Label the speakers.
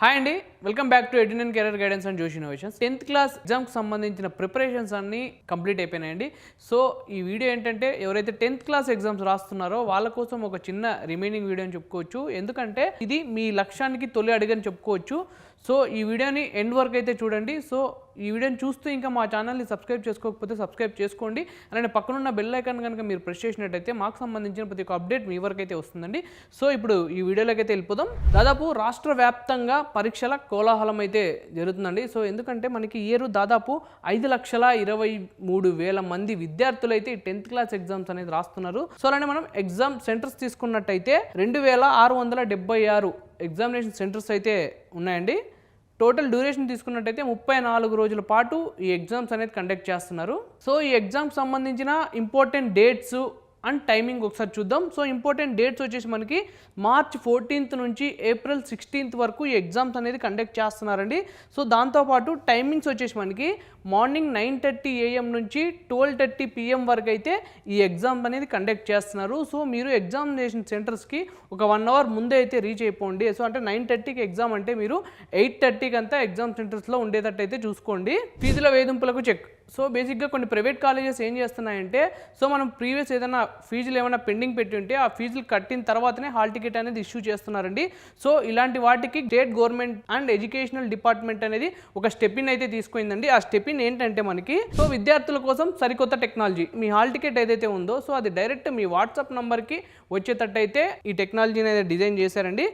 Speaker 1: Hi అండి, welcome back to ఎడ్యున్ career guidance and Josh innovations. 10th class ఎగ్జామ్కి సంబంధించిన ప్రిపరేషన్స్ అన్నీ కంప్లీట్ అయిపోయినాయండి. సో ఈ వీడియో ఏంటంటే ఎవరైతే 10th క్లాస్ ఎగ్జామ్స్ రాస్తున్నారో వాళ్ళ కోసం ఒక చిన్న రిమైనింగ్ వీడియో అని చెప్పుకోవచ్చు. ఎందుకంటే ఇది మీ లక్ష్యానికి తొలి అడుగని చెప్పుకోవచ్చు. సో ఈ వీడియోని ఎండ్ వరకు అయితే చూడండి. సో ఈ వీడియోని చూస్తూ ఇంకా మా ఛానల్ని సబ్స్క్రైబ్ చేసుకోకపోతే సబ్స్క్రైబ్ చేసుకోండి. అలానే పక్కనున్న బెల్ ఐకాన్ కనుక మీరు ప్రెస్ చేసినట్టయితే మాకు సంబంధించిన ప్రతి ఒక్క అప్డేట్ మీ వరకు అయితే వస్తుందండి. సో ఇప్పుడు ఈ వీడియోలోకి అయితే వెళ్ళిపోదాం. దాదాపు రాష్ట్ర వ్యాప్తంగా పరీక్షల కోలాహలం అయితే జరుగుతుందండి. సో ఎందుకంటే మనకి ఈ ఇయర్ దాదాపు 5,23,000 మంది విద్యార్థులు అయితే 10th క్లాస్ ఎగ్జామ్స్ అనేది రాస్తున్నారు. సో అలానే మనం ఎగ్జామ్ సెంటర్స్ తీసుకున్నట్టయితే 2,676 ఎగ్జామినేషన్ సెంటర్స్ అయితే ఉన్నాయండి. టోటల్ డ్యూరేషన్ తీసుకున్నట్టయితే 34 రోజుల పాటు ఈ ఎగ్జామ్స్ అనేది కండక్ట్ చేస్తున్నారు. సో ఈ ఎగ్జామ్స్ సంబంధించిన ఇంపార్టెంట్ డేట్స్ అండ్ టైమింగ్ ఒకసారి చూద్దాం. సో ఇంపార్టెంట్ డేట్స్ వచ్చేసి మనకి మార్చ్ 14th నుంచి ఏప్రిల్ 16th వరకు ఈ ఎగ్జామ్స్ అనేది కండక్ట్ చేస్తున్నారండి. సో దాంతోపాటు టైమింగ్స్ వచ్చేసి మనకి మార్నింగ్ 9:30 AM నుంచి 12:30 PM వరకు అయితే ఈ ఎగ్జామ్ అనేది కండక్ట్ చేస్తున్నారు. సో మీరు ఎగ్జామినేషన్ సెంటర్స్కి ఒక 1 అవర్ ముందే అయితే రీచ్ అయిపోండి. సో అంటే 9:30కి ఎగ్జామ్ అంటే మీరు 8:30కి అంతా ఎగ్జామ్ సెంటర్స్లో ఉండేటట్టు అయితే చూసుకోండి. ఫీజుల వేధింపులకు చెక్. సో బేసిక్గా కొన్ని ప్రైవేట్ కాలేజెస్ ఏం చేస్తున్నాయంటే, సో మనం ప్రీవియస్ ఏదైనా ఫీజులు ఏమైనా పెండింగ్ పెట్టి ఉంటే ఆ ఫీజులు కట్టిన తర్వాతనే హాల్ టికెట్ అనేది ఇష్యూ చేస్తున్నారండి. సో ఇలాంటి వాటికి state government and educational department అనేది ఒక స్టెపిన్ అయితే తీసుకుందండి. ఆ స్టెపిన్ ఏంటంటే మనకి సో విద్యార్థుల కోసం సరికొత్త టెక్నాలజీ. మీ హాల్ టికెట్ ఏదైతే ఉందో సో అది డైరెక్ట్ మీ వాట్సాప్ నంబర్కి వచ్చేటట్టు అయితే ఈ టెక్నాలజీని అయితే డిజైన్ చేశారండి.